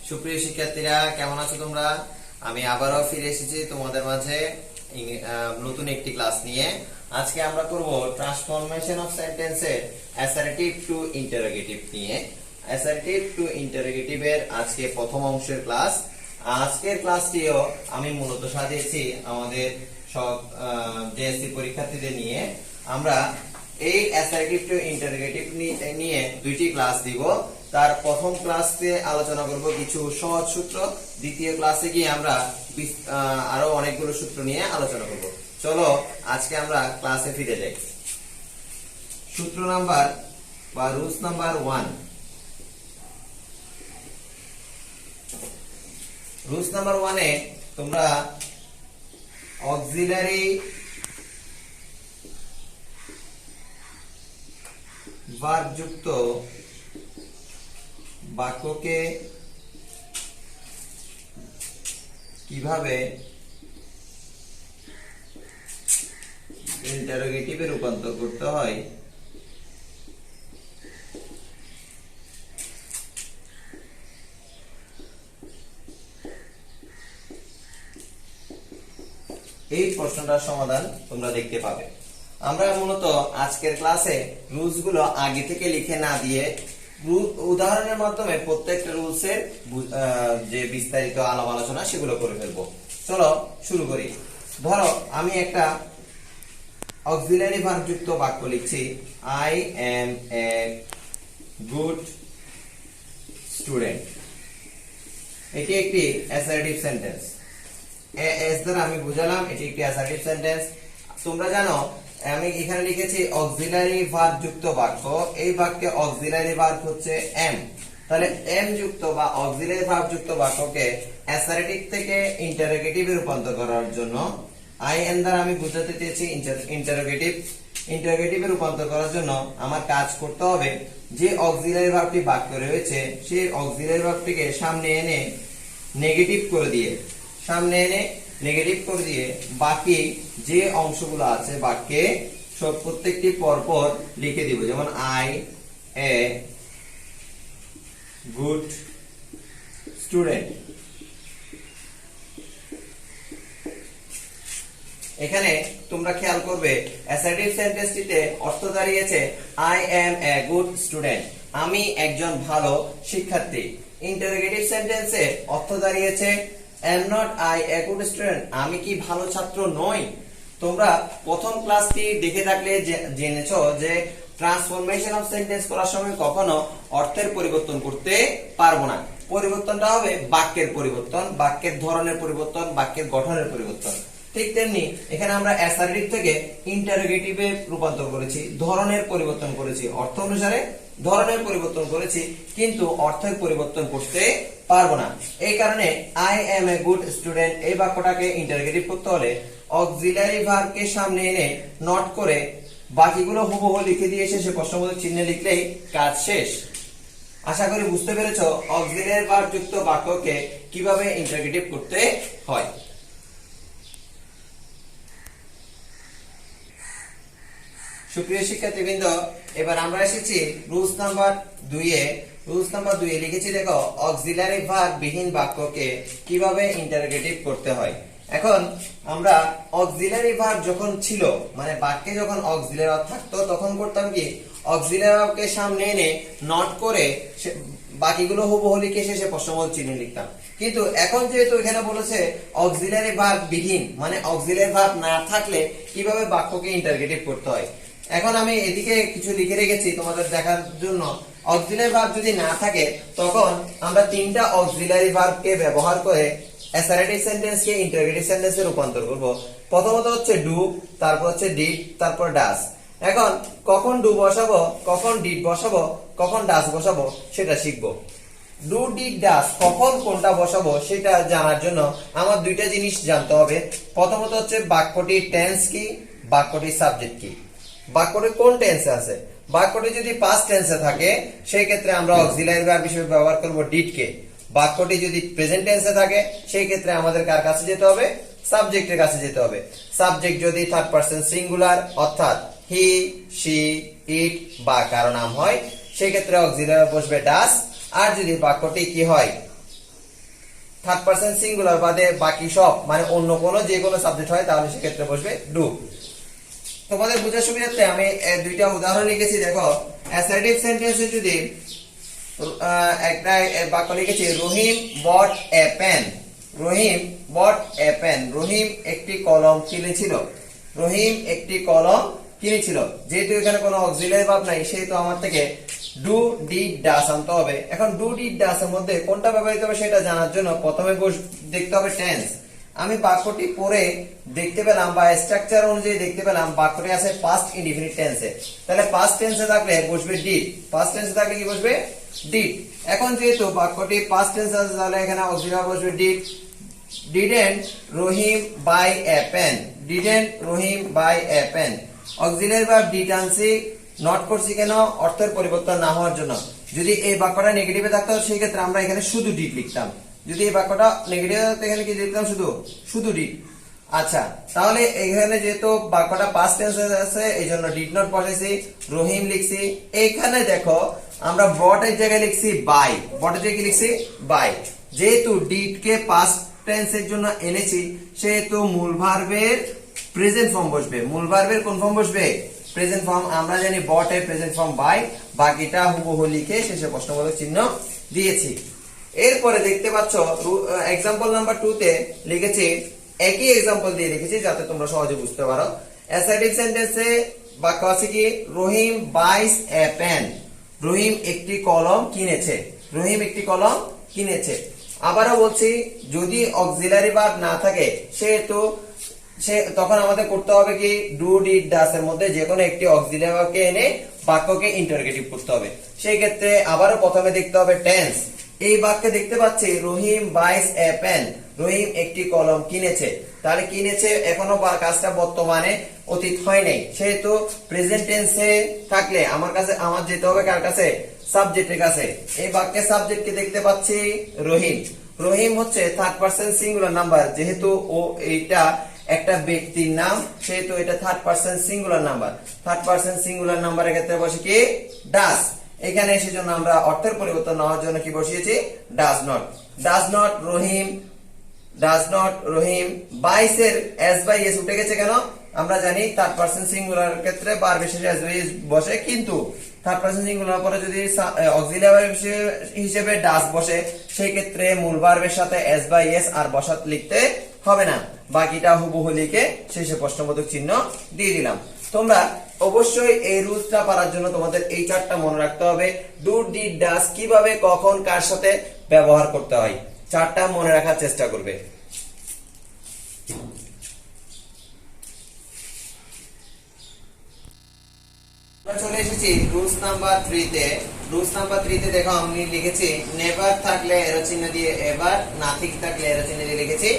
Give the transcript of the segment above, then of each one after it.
সুপ্রিয় শিক্ষার্থীরা, কেমন আছো তোমরা? আমি আবারও ফিরে এসেছি তোমাদের মাঝে নতুন একটি ক্লাস নিয়ে। আজকে আমরা করব ট্রান্সফরমেশন অফ সেন্টেন্সের অ্যাসার্টিভ টু ইন্টারোগেটিভ নিয়ে। অ্যাসার্টিভ টু ইন্টারোগেটিভ এর আজকে প্রথম অংশের ক্লাস। আজকের ক্লাসটিও আমি মূলত সাজিয়েছি আমাদের সব জেএসসি পরীক্ষার্থীদের নিয়ে। আমরা এই অ্যাসার্টিভ টু ইন্টারোগেটিভ নিয়ে দুইটি ক্লাস দিব। তার প্রথম ক্লাসে আলোচনা করব কিছু সহজ সূত্র, দ্বিতীয় ক্লাসে গিয়ে আমরা আরো অনেকগুলো সূত্র নিয়ে আলোচনা করব। চলো আজকে আমরা ক্লাসে ফিরে যাই। সূত্র নাম্বার বা রুলস নাম্বার 1। রুলস নাম্বার 1 এ তোমরা অক্সিলারি ভার্ব যুক্ত বাক্যকে কিভাবে ইন্টারোগেটিভে রূপান্তর করতে হয় এই প্রশ্নটার সমাধান তোমরা দেখতে পাবে। আমরা মূলত আজকের ক্লাসে রুলস গুলো আগে থেকে লিখে না দিয়ে উদাহরণের মাধ্যমে প্রত্যেকটা রুলস এর যে বিস্তারিত আলাপ আলোচনা সেগুলো করে ফেলবো। চলো শুরু করি। ধরো আমি একটা অক্সিলারি ভার্ব যুক্ত বাক্য লিখছি, I M a good student. এটি একটি অ্যাসার্টিভ সেন্টেন্স। এস দ্বারা আমি বুঝালাম এটি একটি অ্যাসার্টিভ সেন্টেন্স। তোমরা জানো আমি এখানে লিখেছি অক্সিলারি ভার্ব যুক্ত বাক্য। এই বাক্যে অক্সিলারি ভার্ব হচ্ছে এম। তাহলে এম যুক্ত বা অক্সিলারি ভার্ব যুক্ত বাক্যকে অ্যাসার্টিভ থেকে ইন্টারোগেটিভে রূপান্তর করার জন্য আই এন দ্বারা আমি বুঝাতে চেয়েছি ইন্টারোগেটিভে রূপান্তর করার জন্য আমার কাজ করতে হবে যে অক্সিলারি ভার্বটি বাক্যে রয়েছে সেই অক্সিলারি ভার্বটিকে সামনে এনে নেগেটিভ করে দিয়ে বাকি যে অংশগুলো আছে বাক্যে সব প্রত্যেকটি পরপর লিখে দিব। যেমন আই এ গুড স্টুডেন্ট। এখানে তোমরা খেয়াল করবে অ্যাসার্টিভ সেন্টেন্সটিতে অর্থ দাঁড়িয়েছে I M a good student, আমি একজন ভালো শিক্ষার্থী। ইন্টারোগেটিভ সেন্টেন্সে অর্থ দাঁড়িয়েছে am not I a good student, আমি কি ভালো ছাত্র নই। তোমরা প্রথম ক্লাসটি দেখে থাকলে জেনেছো যে ট্রান্সফরমেশন অফ সেন্টেন্স করার সময় কখনো অর্থের পরিবর্তন করতে পারবো না। পরিবর্তনটা হবে বাক্যের পরিবর্তন, বাক্যের ধরনের পরিবর্তন, বাক্যের গঠনের পরিবর্তন। ঠিক তেমনি এখানে আমরা অ্যাসার্টিভ থেকে ইন্টারোগেটিভে রূপান্তর করেছি, ধরনের পরিবর্তন করেছি, অর্থ অনুসারে ধরনের পরিবর্তন করেছি, কিন্তু অর্থের পরিবর্তন করতে পারবো না। এই কারণে I M a good student এই বাক্যটাকে ইন্টারোগেটিভ করতে হলে অক্সিলারি ভার্বকে সামনে এনে নট করে বাকিগুলো হুবহু লিখে দিয়ে শেষে প্রশ্নবোধক চিহ্ন লিখলেই কাজ শেষ। আশা করি বুঝতে পেরেছো অক্সিলারি ভার্ব যুক্ত বাক্যকে কিভাবে ইন্টারোগেটিভ করতে হয়। সুপ্রিয় শিক্ষার্থীবৃন্দ, এবার আমরা এসেছি রুলস নাম্বার 2 এ। রুলস নাম্বার 2 এ লিখেছি দেখো অক্সিলারি ভার্ব বিহীন বাক্যকে কিভাবে ইন্টারোগেটিভ করতে হয়। এখন আমরা অক্সিলারি ভার্ব যখন ছিল মানে বাক্যে যখন অক্সিলারি ভার্ব থাকতো তখন করতাম কি অক্সিলারি ভার্বকে সামনে এনে নট করে বাকিগুলো হুবহু লিখে শেষে প্রশ্নবোধক চিহ্ন লিখতাম। কিন্তু এখন যেহেতু এখানে বলেছে অক্সিলারি ভার্ব বিহীন মানে অক্সিলারি ভার্ব না থাকলে কিভাবে বাক্যকে ইন্টারোগেটিভ করতে হয়, এখন আমি এদিকে কিছু লিখে রেখেছি তোমাদের দেখার জন্য। অক্সিলারি ভার্ব যদি না থাকে তখন আমরা তিনটা অক্সিলারি ভার্বকে ব্যবহার করে অ্যাসার্টিভ সেন্টেন্সকে ইন্টারোগেটিভ সেন্টেন্সে রূপান্তর করব। প্রথমত হচ্ছে ডু, তারপর হচ্ছে ডিড, তারপর ডাস। এখন কখন ডু বসাবো, কখন ডিড বসাবো, কখন ডাস বসাবো সেটা শিখবো। ডু ডিড ডাস কখন কোনটা বসাবো সেটা জানার জন্য আমার দুইটা জিনিস জানতে হবে। প্রথমত হচ্ছে বাক্যটির টেন্স কি, বাক্যটির সাবজেক্ট কি, বাক্যটি কোন টেন্সে আছে। বাক্যটি যদি পাস্ট টেন্সে থাকে সেই ক্ষেত্রে আমরা অক্সিলারি ভার্ব হিসেবে ব্যবহার করব ডিড কে। বাক্যটি যদি প্রেজেন্ট টেন্সে থাকে সেই ক্ষেত্রে আমাদের কার কাছে যেতে হবে, সাবজেক্টের কাছে যেতে হবে। সাবজেক্ট যদি থার্ড পারসন সিঙ্গুলার অর্থাৎ হি, শি, ইট বা কারো নাম হয় সেই ক্ষেত্রে অক্সিলারি বসবে ডাস। আর যদি বাক্যটি কি হয় থার্ড পারসন সিঙ্গুলার বাদে বাকি সব মানে অন্য কোনো যে কোনো সাবজেক্ট হয় তাহলে সেক্ষেত্রে বসবে ডু। তোমাদের বোঝার সুবিধার্থে আমি দুইটা উদাহরণ লিখেছি। দেখো অ্যাসার্টিভ সেন্টেন্সে যদি একটা বাক্য লিখেছি রহিম বট a pen, Rahim bot a pen, রহিম একটি কলম কিনেছিল, রহিম একটি কলম কিনেছিল। যেহেতু এখানে কোনো অক্সিলারি ভার্ব নাই সেহেতু আমার থেকে ডু ডিড ডাস আনতে হবে। এখন ডু ডিড ডাস এর মধ্যে কোনটা ব্যবহৃত হবে সেটা জানার জন্য প্রথমে দেখতে হবে টেন্স। আমি বাক্যটি পড়ে দেখতে পেলাম বা স্ট্রাকচার অনুযায়ী দেখতে পেলাম বাক্যটি আছে পাস্ট ইনডিফিনিট টেন্সে, তাহলে পাস্ট টেন্সে থাকলে বসবে ডিড, পাস্ট টেন্সে থাকলে কি বসবে ডিড। এখন যেহেতু বাক্যটি পাস্ট টেন্স আছে তাহলে এখানে অক্সিলারি বসবে did. Didn't Rahim by a pen, didn't Rahim by a pen. Auxiliary verb did আনছি, নট করছি কেন? অর্থের পরিবর্তন না হওয়ার জন্য। যদি এই বাক্যটা নেগেটিভে থাকতো সেই ক্ষেত্রে আমরা এখানে শুধু ডিড লিখতাম। যদি এই বাক্যটা নেগেটিভে থাকতো এখানে কি লিখতাম? শুধু শুধু ডিড। আচ্ছা, তাহলে এখানে যেহেতু বাক্যটা পাস্ট টেন্সে আছে এই জন্য ডিড নট বসেছি, রহিম লিখছি। এইখানে দেখো আমরা বটের জায়গায় লিখছি বাই, বটের জায়গায় কি লিখছি? বাই। যেহেতু ডিড কে পাস্ট টেন্সের জন্য এনেছি সেহেতু মূল ভার্বের প্রেজেন্ট ফর্ম বসবে। মূল ভার্বের কোন ফর্ম বসবে? Present form. আমরা জানি বট এর প্রেজেন্ট ফর্ম বাই, বাকিটা হুবহু লিখে শেষে প্রশ্নবোধক চিহ্ন দিয়েছি। এরপরে দেখতে পাচ্ছ এক্সাম্পল নাম্বার 2 তে লিখেছি, একই এক্সাম্পল দিয়ে লিখেছি যাতে তোমরা সহজে বুঝতে পারো। অ্যাসার্টিভ সেন্টেন্সে বাক্য আছে কি রহিম বাইস এ পেন, রহিম একটি কলম কিনেছে, রহিম একটি কলম কিনেছে। আবারও বলছি যদি অক্সিলারি ভার্ব না থাকে সেহেতু তখন আমাদের করতে হবে কি ডু ডিড ডাস এর মধ্যে যে কোনো একটি অক্সিলারি ভার্বকে এনে বাক্যকে ইন্টারোগেটিভ করতে হবে। সেই ক্ষেত্রে আবারও প্রথমে দেখতে হবে টেন্স। এই বাক্যে দেখতে পাচ্ছি রহিম বাইস এ পেন, রহিম একটি কলম কিনেছে। তাহলে কিনেছে এখনো কাজটা বর্তমানে অতীত হয় নাই সেহেতু প্রেজেন্ট টেন্সে থাকলে আমার যেতে হবে কার কাছে? সাবজেক্টের কাছে। এই বাক্যে সাবজেক্টকে দেখতে পাচ্ছি রহিম। রহিম হচ্ছে থার্ড পারসন সিঙ্গুলার নাম্বার, যেহেতু ও এইটা একটা ব্যক্তির নাম সেহেতু এটা third person singular number. Third person singular নাম্বারের ক্ষেত্রে বসে কি ডাস। এখানে সেজন্য আমরা অর্থের পরিবর্তন না হওয়ার জন্য কি বসিয়েছি? Does not. Does not Rahim, does not Rahim. বাইসের এস বাই এস উঠে গেছে কেন? আমরা জানি থার্ড পারসন সিঙ্গুলার ক্ষেত্রে ভার্ব শেষে এস বাই এস বসে, কিন্তু থার্ড পারসন সিঙ্গুলার পরে যদি অক্সিলারি হিসেবে ডাজ বসে সেই ক্ষেত্রে মূল ভার্বের সাথে এস বাই এস আর বসাত লিখতে হবে না, বাকিটা হুবহু লিখে শেষে প্রশ্নবোধক চিহ্ন দিয়ে দিলাম। তোমরা অবশ্যই এই রুলসটা পারার জন্য তোমাদের এই চারটা মনে রাখতে হবে। ডু ডিড ডাজ কিভাবে কখন কার সাথে ব্যবহার করতে হয়, চারটা মনে রাখার চেষ্টা করবে। চলে এসেছি রুলস নাম্বার 3 তে। রুলস নাম্বার 3 তে দেখো আমি লিখেছি নেভার থাকলে এরো চিহ্ন দিয়ে এভার, নাথিং থাকলে এরো চিহ্ন দিয়ে লিখেছি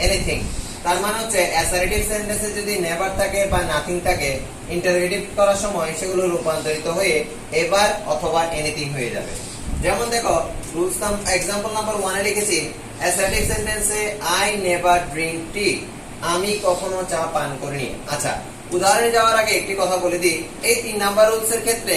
এনিথিং। তার মানে হচ্ছে অ্যাসার্টিভ সেন্টেন্সে যদি নেভার থাকে বা নাথিং থাকে ইন্টারোগেটিভ করার সময় সেগুলো রূপান্তরিত হয়ে এভার অথবা এনিথিং হয়ে যাবে। যেমন দেখো রুলস এক্সাম্পল নাম্বার 1 এ লিখেছি অ্যাসার্টিভ সেন্টেন্সে আই নেভার ড্রিঙ্ক টি, আমি কখনো চা পান করিনি। আচ্ছা, উদাহরণে যাওয়ার আগে একটি কথা বলে দিই, এই 3 নাম্বার রুলস এর ক্ষেত্রে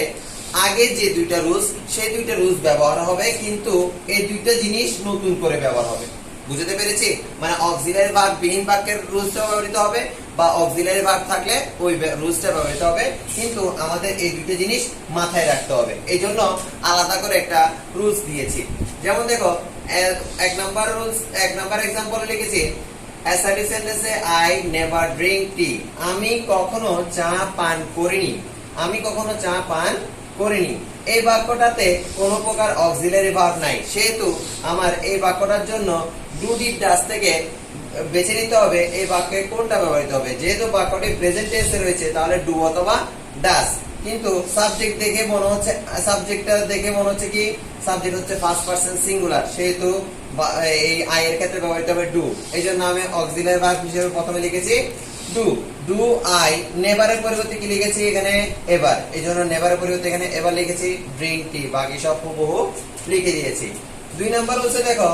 আগে যে দুইটা রুলস সেই দুইটা রুলস ব্যবহার হবে, কিন্তু এই দুইটা জিনিস নতুন করে ব্যবহার হবে। বুঝতে পেরেছি? মানে অক্সিলারি ভার্ব বিহীন বাক্যের রুলসটা ব্যবহৃত হবে বা অক্সিলারি ভার্ব থাকলে ওই রুলসটা ব্যবহৃত হবে, কিন্তু আমাদের এই দুইটা জিনিস মাথায় রাখতে হবে। এই জন্য আলাদা করে একটা রুলস দিয়েছি। যেমন দেখো এক নাম্বার এক্সাম্পলে লিখেছি অ্যাসার্টিভ সেন্টেন্সে আই নেভার ড্রিঙ্ক টি, আমি কখনো চা পান করিনি, আমি কখনো চা পান করিনি। এই বাক্যটাতে কোনো প্রকার অক্সিলারি ভার্ব নাই সেহেতু আমার এই বাক্যটার জন্য ডু ডিড ডাজ থেকে বেছে নিতে হবে এই বাক্যে কোনটা ব্যবহৃত হবে। যেহেতু বাক্যটি প্রেজেন্ট টেন্সে রয়েছে তাহলে ডু অথবা ডাজ, কিন্তু সাবজেক্ট দেখে মনে হচ্ছে কি সাবজেক্ট হচ্ছে ফার্স্ট পারসন সিঙ্গুলার সেহেতু এই আই এর ক্ষেত্রে ব্যবহৃত হবে ডু। এই জন্য আমি অক্সিলারি ভার্ব হিসেবে প্রথমে লিখেছি ডু। ডু আই, নেভারের পরিবর্তে কি লিখেছি এখানে এভার, এই জন্য নেভারের পরিবর্তে এখানে এভার লিখেছি। ড্রিঙ্ক টি, বাকি সব হুবহু লিখে দিয়েছি। 2 নাম্বার হচ্ছে দেখো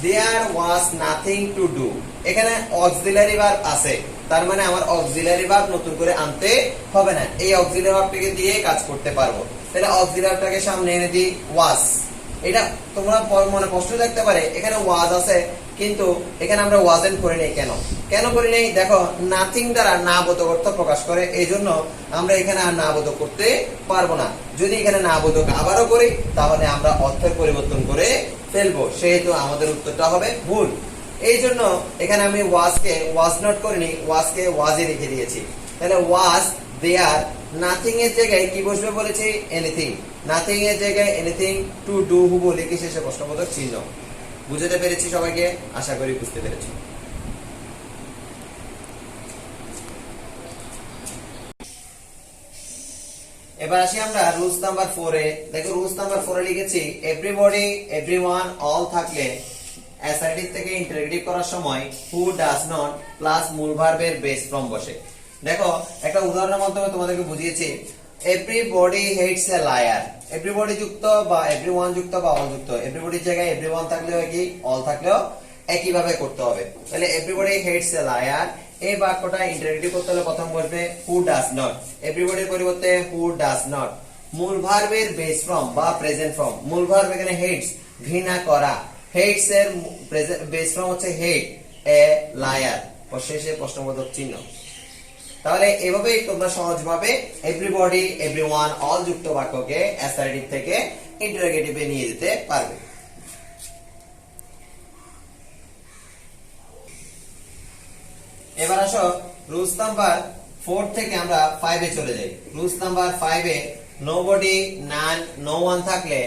দেয়ার ওয়াজ নাথিং টু ডু, এখানে অক্সিলারি ভার্ব আছে তার মানে আমার অক্সিলারি ভার্ব নতুন করে আনতে হবে না, এই অক্সিলারি ভার্বটাকে দিয়ে কাজ করতে পারবো। তাহলে অক্সিলারিটাকে সামনে এনে দিই ওয়াজ। এটা তোমরা মনে প্রশ্ন থাকতে পারে এখানে ওয়াজ আছে কিন্তু এখানে আমরা ওয়াজেন্ট করি নাই কেন? কেন করি নাই? দেখো নাথিং দ্বারা না বোধক অর্থ প্রকাশ করে, এই জন্য আমরা এখানে আর না বোধক করতে পারবো না। যদি এখানে না বোধক আবারও করি তাহলে আমরা অর্থের পরিবর্তন করে ফেলবো, সেহেতু আমাদের উত্তরটা হবে ভুল। এই জন্য এখানে আমি ওয়াজকে ওয়াজ নট করিনি, ওয়াজকে ওয়াজে রেখে দিয়েছি। তাহলে ওয়াজ দেয়ার, নাথিং এর জায়গায় কি বসবে বলেছি? এনিথিং। নাথিং এর জায়গায় এনিথিং, টু ডু হুবো লিখে শেষে প্রশ্নবোধক চিহ্ন। বুঝতে পেরেছি সবাইকে? আশা করি বুঝতে পেরেছি। এবার আসি আমরা রুলস নাম্বার 4 এ। দেখো রুলস নাম্বার 4 এ লিখেছি এভরিবডি, এভরিওয়ান, অল থাকলে অ্যাসার্টিভ থেকে ইন্টারোগেটিভ করার সময় হু ডাজ নট প্লাস মূল ভার্বের বেস ফর্ম বসে। দেখো একটা উদাহরণের মাধ্যমে তোমাদেরকে বুঝিয়েছি। Everybody hates a liar. Everybody যুক্ত বা এভরিওয়ান যুক্ত বা অল যুক্ত, এভরিবডির জায়গায় এভরিওয়ান থাকলেও একই, অল থাকলেও একই ভাবে করতে হবে। তাহলে এভরিবডি হেটস এ লায়ার, এই বাক্যটা ইন্টারোগেটিভ করতে হলে প্রথম বসবে হু ডাজ নট। এভরিবডির পরিবর্তে হু ডাজ নট। মূল ভার্বের বেস ফর্ম বা প্রেজেন্ট ফর্ম, মূল ভার্ব এখানে হেটস, ঘৃণা করা। হেটস এর বেস ফর্ম হচ্ছে হেট এ লায়ার, ও শেষে প্রশ্নবোধক চিহ্ন। তাহলে এভাবেই তোমরা সহজভাবে এভরিবডি, এভরিওয়ান, অল যুক্ত বাক্যকে অ্যাসার্টিভ থেকে ইন্টারোগেটিভে নিয়ে যেতে পারবে। এবার আসো রুলস নাম্বার 4 থেকে আমরা 5 এ চলে যাই। রুলস নাম্বার 5 এ নোবডি, নান, নো ওয়ান থাকলে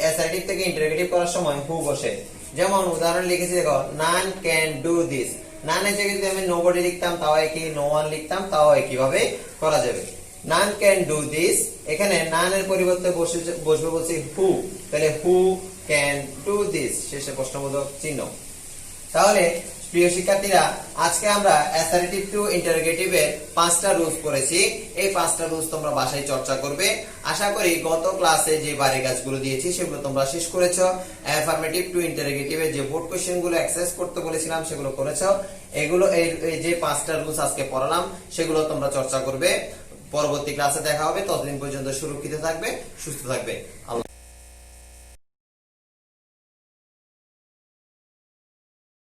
অ্যাসার্টিভ থেকে ইন্টারোগেটিভ করার সময় হু বসে। যেমন উদাহরণ লিখেছি দেখো, নান ক্যান ডু দিস। নানের জায়গায় যদি আমি নোবডি লিখতাম তাও একই, নো ওয়ান লিখতাম তাও একই ভাবে করা যাবে। নান ক্যান ডু দিস, এখানে নানের পরিবর্তে বসবে বলছি হু, তাহলে হু ক্যান ডু দিস, শেষে প্রশ্নবোধক চিহ্ন। তাহলে প্রিয় শিক্ষার্থীরা, আজকে আমরা অ্যাসার্টিভ টু ইন্টারোগেটিভের 5টা রুলস পড়েছি। এই 5টা রুলস তোমরা বাসায় চর্চা করবে। আশা করি গত ক্লাসে যে বাড়ি কাজগুলো দিয়েছি সেগুলো তোমরা শেষ করেছো। অ্যাফার্মেটিভ টু ইন্টারোগেটিভের যে বোর্ড কোশ্চেন গুলো এক্সারসাইজ করতে বলেছিলাম সেগুলো করেছো। এগুলো এই যে 5টা রুলস আজকে পড়ালাম সেগুলো তোমরা চর্চা করবে। পরবর্তী ক্লাসে দেখা হবে। ততদিন পর্যন্ত সুরক্ষিত থাকবে, সুস্থ থাকবে। আল্লাহ।